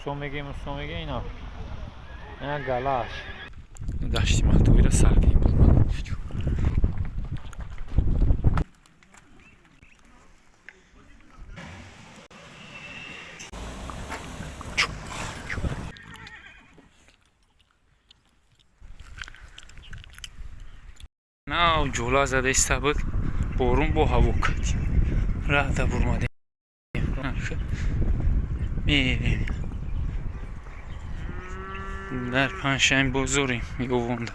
میگه اینا گلاش داشتی مکتوبی را سر کنیم برمانم نه جولا زده ایسته بود بارون با هوا کردیم رفته برمادیم میریم در پنجشنبه بزرگیم یوونده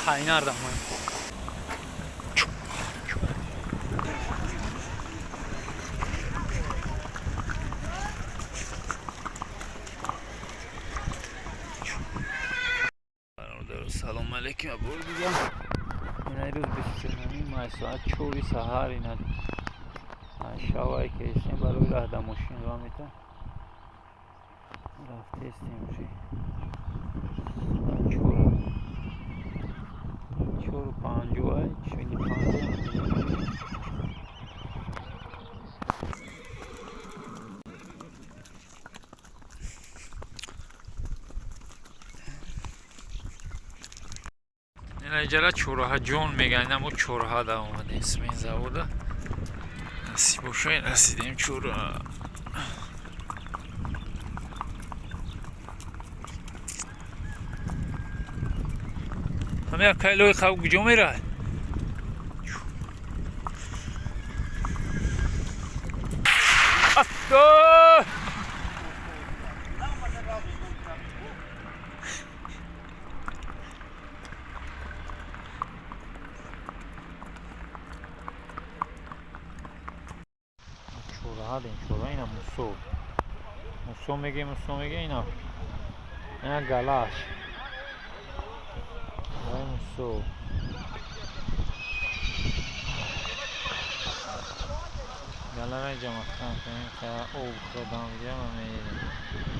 Kaynardım ben. سلام علیکم بردیدم این روز 29 ساعت 4 سحر اینا شوایی که ایستیم برای راه ماشین را میتن رفته استیم چی 4:50 شویدی 5 اینجا چوراها جون میگن اما چوراها دا اومده اسم این زواده نصیب شوی رسیدیم چوراها همه کیلوی خواب کجا میره چورا اینا موسو میگه اینا گلاش موسو گلا جمع کنیم که او خودم جمع میدیم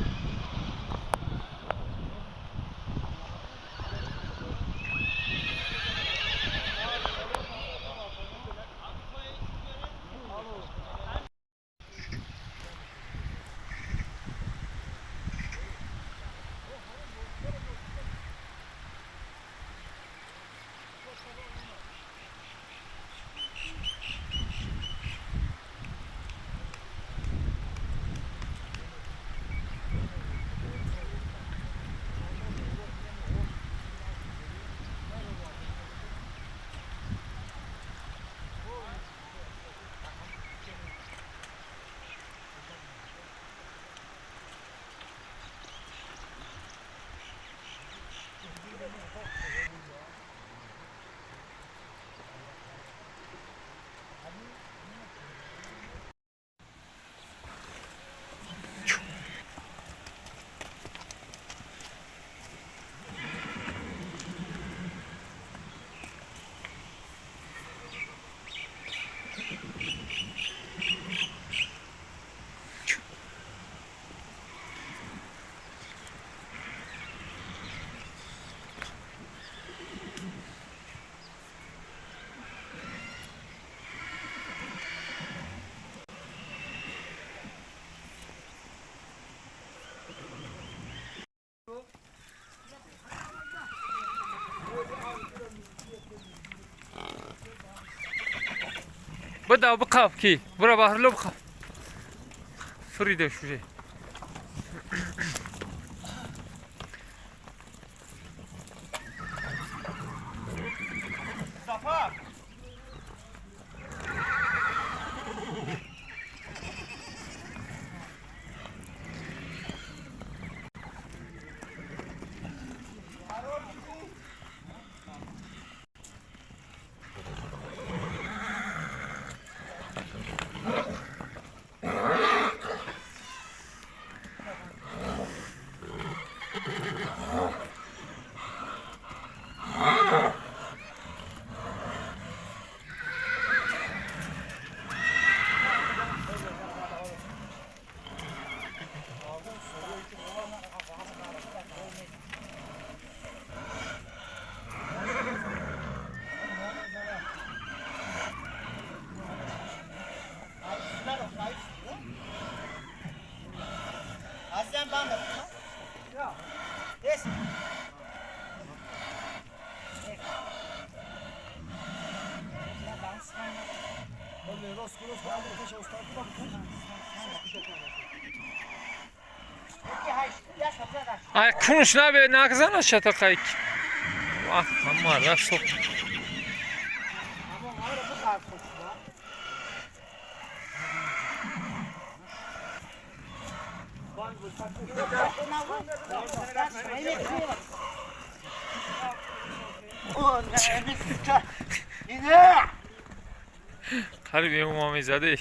بدا بقاف كي برا بحر لو بقاف فريدة شوية Ay konuş ne be ne kızan aşağı takayık. Ah ama ya sok. Harbi umamizade.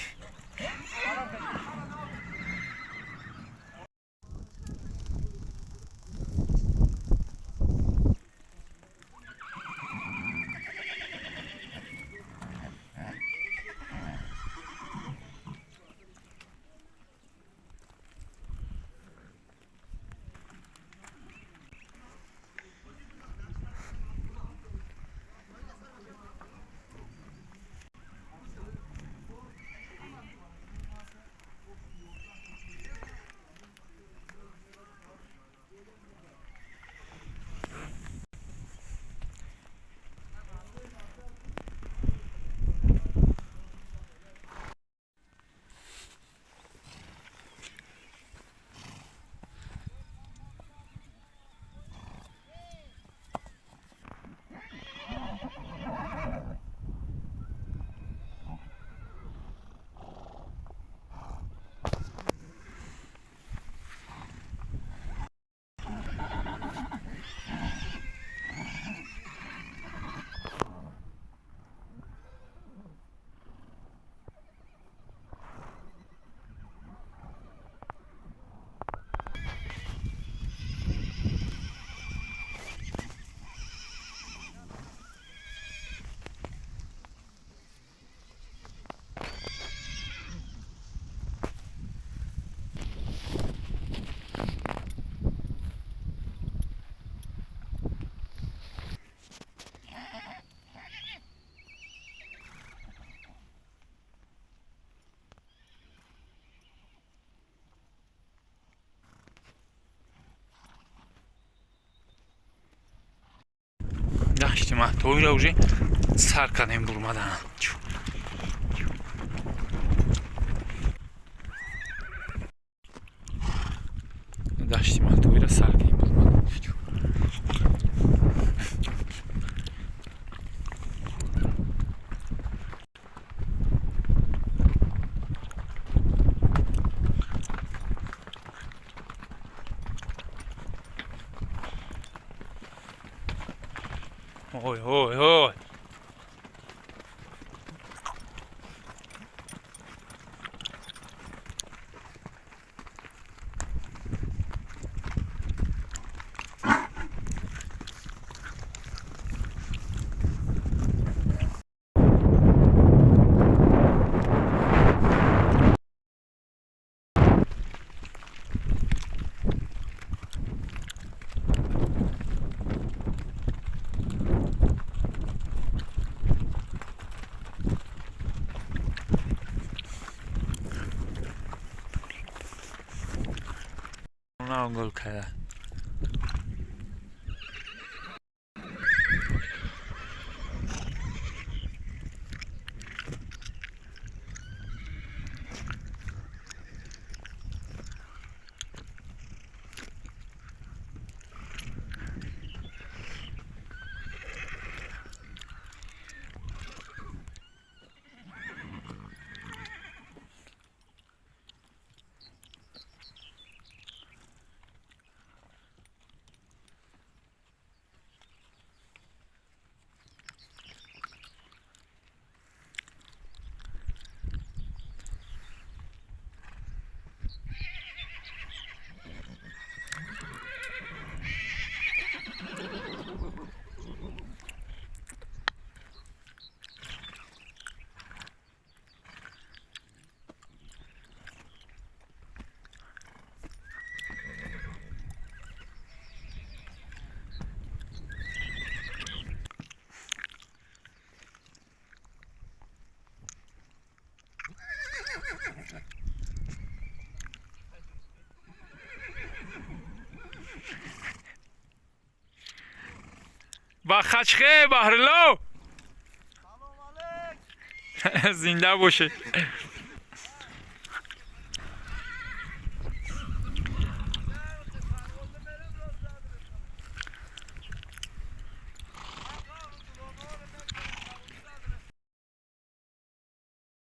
Daştım ha toyra уже sarkanayım durmadan. Daştım ha toyra sarkanayım durmadan. Oy oy oy. Ona gol kaya. با خچخه بحرلو زنده باشه.